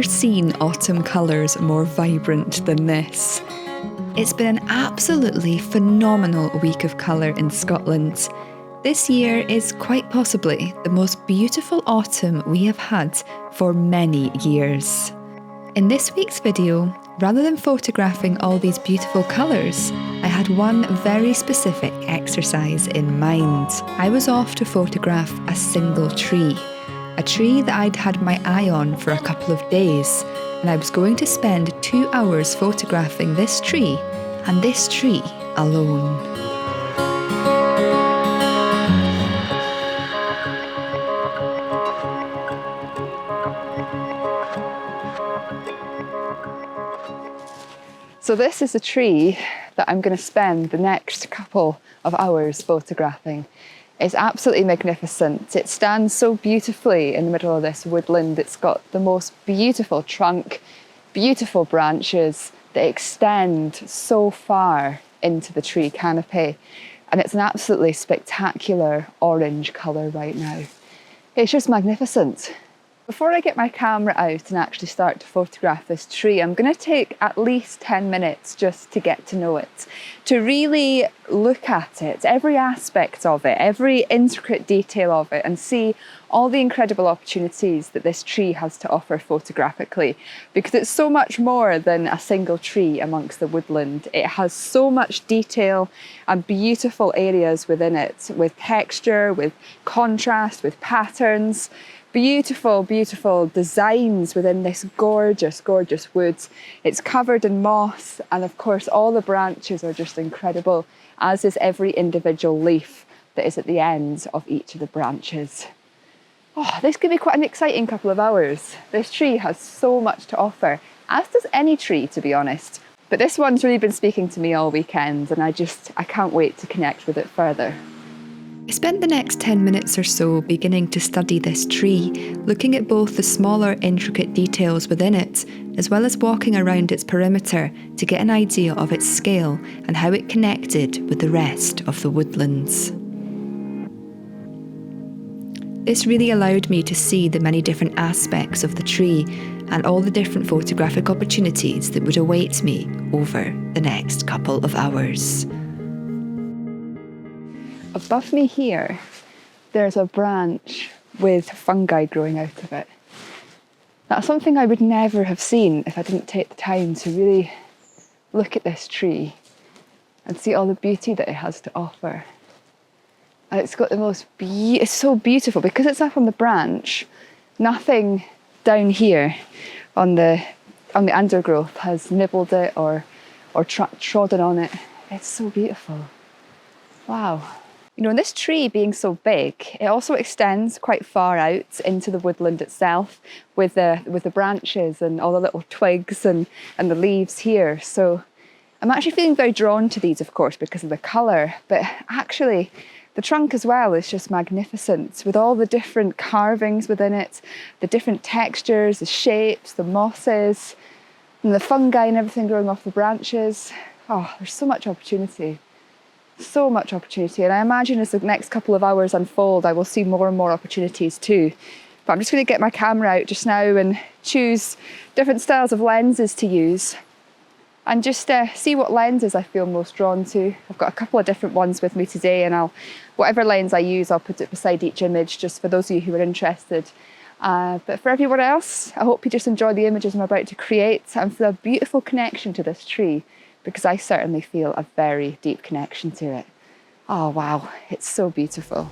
seen autumn colours more vibrant than this. It's been an absolutely phenomenal week of colour in Scotland. This year is quite possibly the most beautiful autumn we have had for many years. In this week's video, rather than photographing all these beautiful colours, I had one very specific exercise in mind. I was off to photograph a single tree. A tree that I'd had my eye on for a couple of days, and I was going to spend 2 hours photographing this tree, and this tree alone. So this is a tree that I'm going to spend the next couple of hours photographing. It's absolutely magnificent. It stands so beautifully in the middle of this woodland. It's got the most beautiful trunk, beautiful branches that extend so far into the tree canopy. And it's an absolutely spectacular orange colour right now. It's just magnificent. Before I get my camera out and actually start to photograph this tree, I'm going to take at least 10 minutes just to get to know it, to really look at it, every aspect of it, every intricate detail of it, and see all the incredible opportunities that this tree has to offer photographically, because it's so much more than a single tree amongst the woodland. It has so much detail and beautiful areas within it, with texture, with contrast, with patterns. Beautiful, beautiful designs within this gorgeous, gorgeous wood. It's covered in moss, and of course all the branches are just incredible, as is every individual leaf that is at the end of each of the branches. Oh, this could be quite an exciting couple of hours. This tree has so much to offer, as does any tree, to be honest. But this one's really been speaking to me all weekend, and I can't wait to connect with it further. I spent the next 10 minutes or so beginning to study this tree, looking at both the smaller intricate details within it, as well as walking around its perimeter to get an idea of its scale and how it connected with the rest of the woodlands. This really allowed me to see the many different aspects of the tree and all the different photographic opportunities that would await me over the next couple of hours. Above me here, there's a branch with fungi growing out of it. That's something I would never have seen if I didn't take the time to really look at this tree and see all the beauty that it has to offer. And it's got the most it's so beautiful because it's up on the branch. Nothing down here on the undergrowth has nibbled it or trodden on it. It's so beautiful. Wow. You know, and this tree being so big, it also extends quite far out into the woodland itself with the branches and all the little twigs and the leaves here. So I'm actually feeling very drawn to these, of course, because of the colour, but actually the trunk as well is just magnificent with all the different carvings within it, the different textures, the shapes, the mosses, and the fungi and everything growing off the branches. Oh, there's so much opportunity. So much opportunity, and I imagine as the next couple of hours unfold I will see more and more opportunities too. But I'm just going to get my camera out just now and choose different styles of lenses to use and just see what lenses I feel most drawn to. I've got a couple of different ones with me today, and whatever lens I use I'll put it beside each image just for those of you who are interested. But for everyone else, I hope you just enjoy the images I'm about to create and feel a beautiful connection to this tree, because I certainly feel a very deep connection to it. Oh wow, it's so beautiful.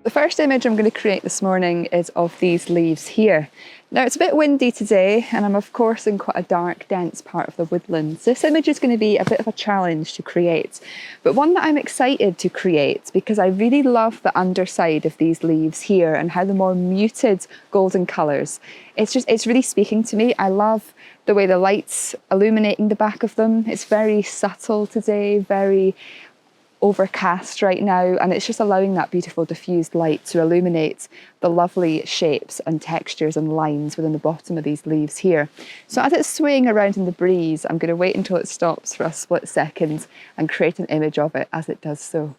The first image I'm going to create this morning is of these leaves here. Now it's a bit windy today, and I'm of course in quite a dark, dense part of the woodlands. This image is going to be a bit of a challenge to create, but one that I'm excited to create because I really love the underside of these leaves here and how the more muted golden colours. It's really speaking to me. I love the way the light's illuminating the back of them. It's very subtle today, very overcast right now, and it's just allowing that beautiful diffused light to illuminate the lovely shapes and textures and lines within the bottom of these leaves here. So as it's swaying around in the breeze, I'm going to wait until it stops for a split second and create an image of it as it does so.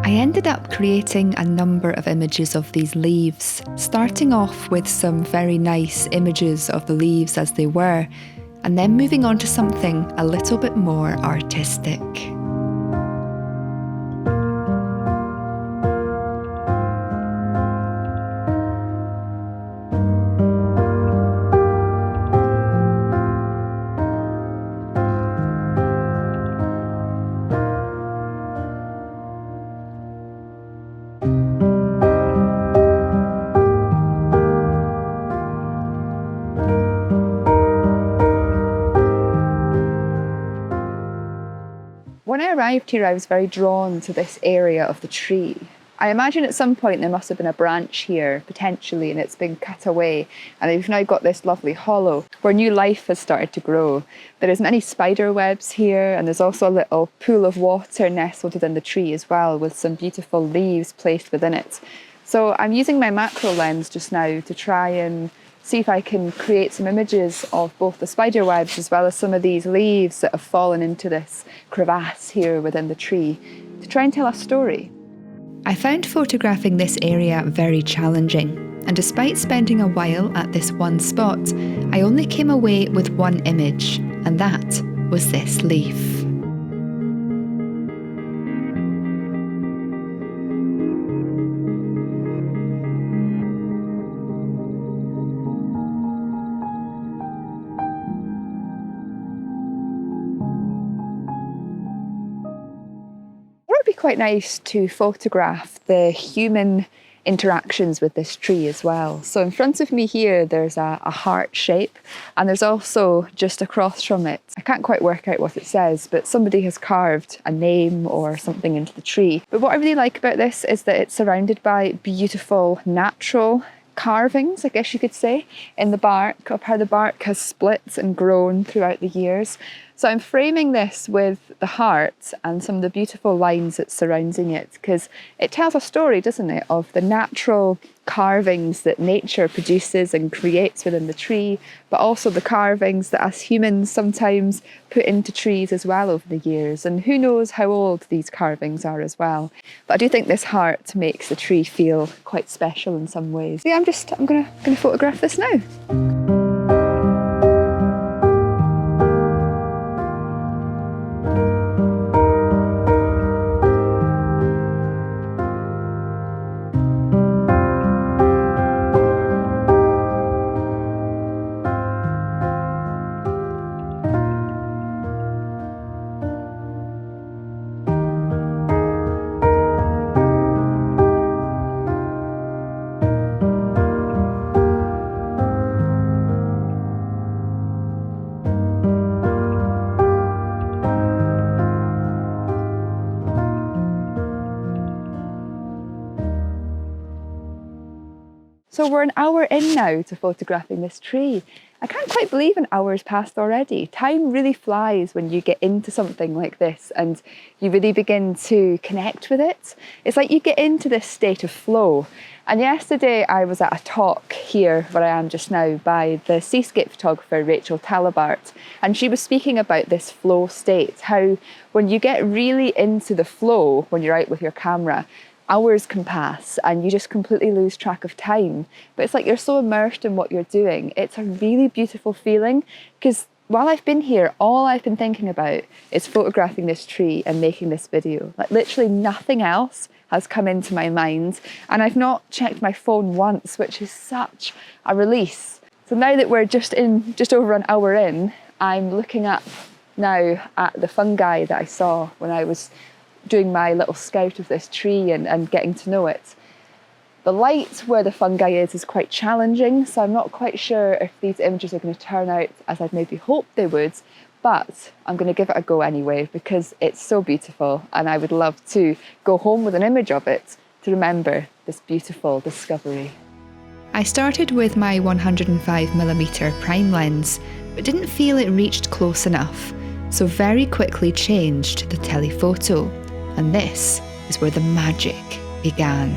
I ended up creating a number of images of these leaves, starting off with some very nice images of the leaves as they were, and then moving on to something a little bit more artistic. When I arrived here, I was very drawn to this area of the tree. I imagine at some point there must have been a branch here, potentially, and it's been cut away, and we've now got this lovely hollow where new life has started to grow. There is many spider webs here, and there's also a little pool of water nestled within the tree as well, with some beautiful leaves placed within it. So I'm using my macro lens just now to try and see if I can create some images of both the spider webs as well as some of these leaves that have fallen into this crevasse here within the tree, to try and tell a story. I found photographing this area very challenging, and despite spending a while at this one spot, I only came away with one image, and that was this leaf. It would be quite nice to photograph the human interactions with this tree as well. So in front of me here there's a heart shape, and there's also just across from it, I can't quite work out what it says, but somebody has carved a name or something into the tree. But what I really like about this is that it's surrounded by beautiful natural carvings, I guess you could say, in the bark, of how the bark has split and grown throughout the years. So I'm framing this with the heart and some of the beautiful lines that's surrounding it, because it tells a story, doesn't it, of the natural carvings that nature produces and creates within the tree, but also the carvings that us humans sometimes put into trees as well over the years. And who knows how old these carvings are as well. But I do think this heart makes the tree feel quite special in some ways. Yeah, I'm gonna photograph this now. So we're an hour in now to photographing this tree. I can't quite believe an hour's passed already. Time really flies when you get into something like this and you really begin to connect with it. It's like you get into this state of flow. And yesterday I was at a talk here where I am just now by the seascape photographer Rachel Talabart, and she was speaking about this flow state, how when you get really into the flow, when you're out with your camera, hours can pass and you just completely lose track of time. But it's like you're so immersed in what you're doing. It's a really beautiful feeling, because while I've been here, all I've been thinking about is photographing this tree and making this video. Like literally nothing else has come into my mind, and I've not checked my phone once, which is such a release. So now that we're just over an hour in, I'm looking up now at the fungi that I saw when I was doing my little scout of this tree and getting to know it. The light where the fungi is quite challenging, so I'm not quite sure if these images are going to turn out as I'd maybe hoped they would, but I'm going to give it a go anyway because it's so beautiful and I would love to go home with an image of it to remember this beautiful discovery. I started with my 105mm prime lens, but didn't feel it reached close enough, so very quickly changed the telephoto, and this is where the magic began.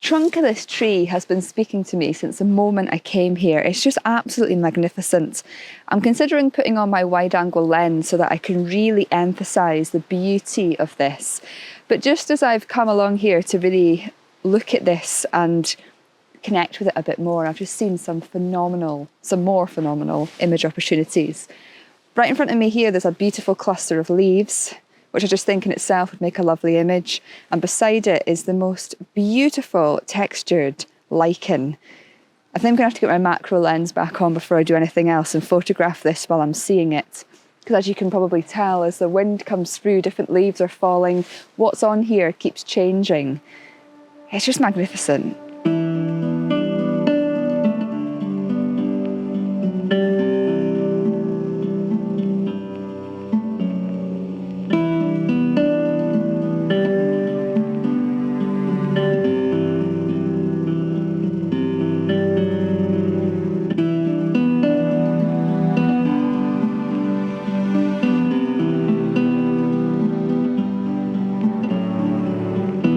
Trunk of this tree has been speaking to me since the moment I came here. It's just absolutely magnificent. I'm considering putting on my wide-angle lens so that I can really emphasise the beauty of this. But just as I've come along here to really look at this and connect with it a bit more, I've just seen some more phenomenal image opportunities. Right in front of me here, there's a beautiful cluster of leaves, which I just think in itself would make a lovely image. And beside it is the most beautiful textured lichen. I think I'm gonna have to get my macro lens back on before I do anything else and photograph this while I'm seeing it. Because as you can probably tell, as the wind comes through, different leaves are falling. What's on here keeps changing. It's just magnificent.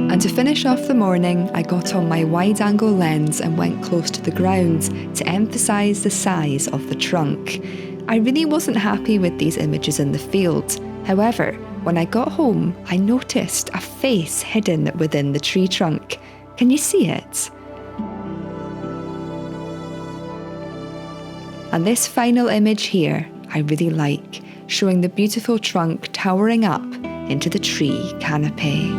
And to finish off the morning, I got on my wide-angle lens and went close to the ground to emphasise the size of the trunk. I really wasn't happy with these images in the field. However, when I got home, I noticed a face hidden within the tree trunk. Can you see it? And this final image here, I really like, showing the beautiful trunk towering up into the tree canopy.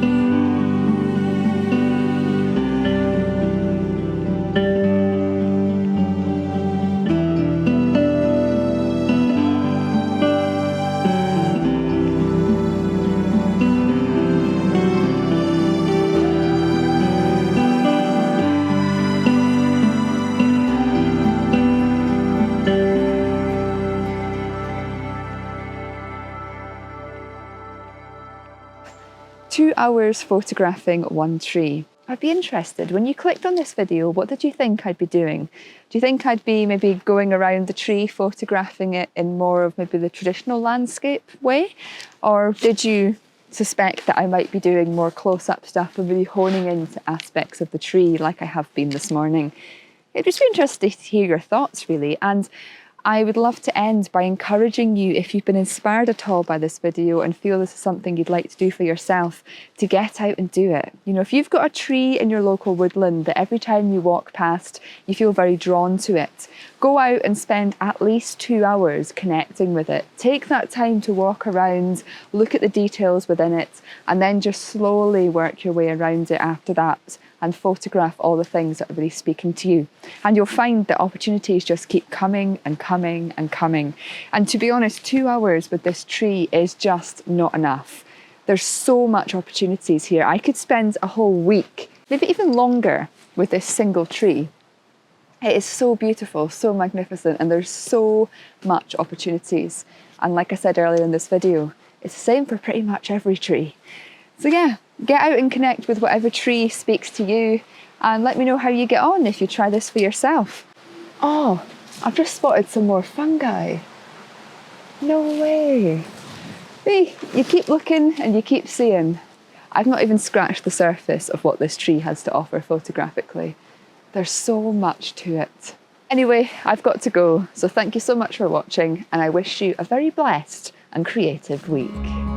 Two hours photographing one tree. I'd be interested, when you clicked on this video, what did you think I'd be doing? Do you think I'd be maybe going around the tree, photographing it in more of maybe the traditional landscape way? Or did you suspect that I might be doing more close-up stuff and really honing into aspects of the tree like I have been this morning? It'd just be interesting to hear your thoughts, really. And I would love to end by encouraging you, if you've been inspired at all by this video and feel this is something you'd like to do for yourself, to get out and do it. You know, if you've got a tree in your local woodland that every time you walk past, you feel very drawn to it, go out and spend at least 2 hours connecting with it. Take that time to walk around, look at the details within it, and then just slowly work your way around it after that and photograph all the things that are really speaking to you. And you'll find that opportunities just keep coming and coming and coming. And to be honest, 2 hours with this tree is just not enough. There's so much opportunities here. I could spend a whole week, maybe even longer, with this single tree. It is so beautiful, so magnificent, and there's so much opportunities. And like I said earlier in this video, it's the same for pretty much every tree. So yeah, get out and connect with whatever tree speaks to you, and let me know how you get on if you try this for yourself. Oh, I've just spotted some more fungi. No way. See, you keep looking and you keep seeing. I've not even scratched the surface of what this tree has to offer photographically. There's so much to it. Anyway, I've got to go, so thank you so much for watching, and I wish you a very blessed and creative week.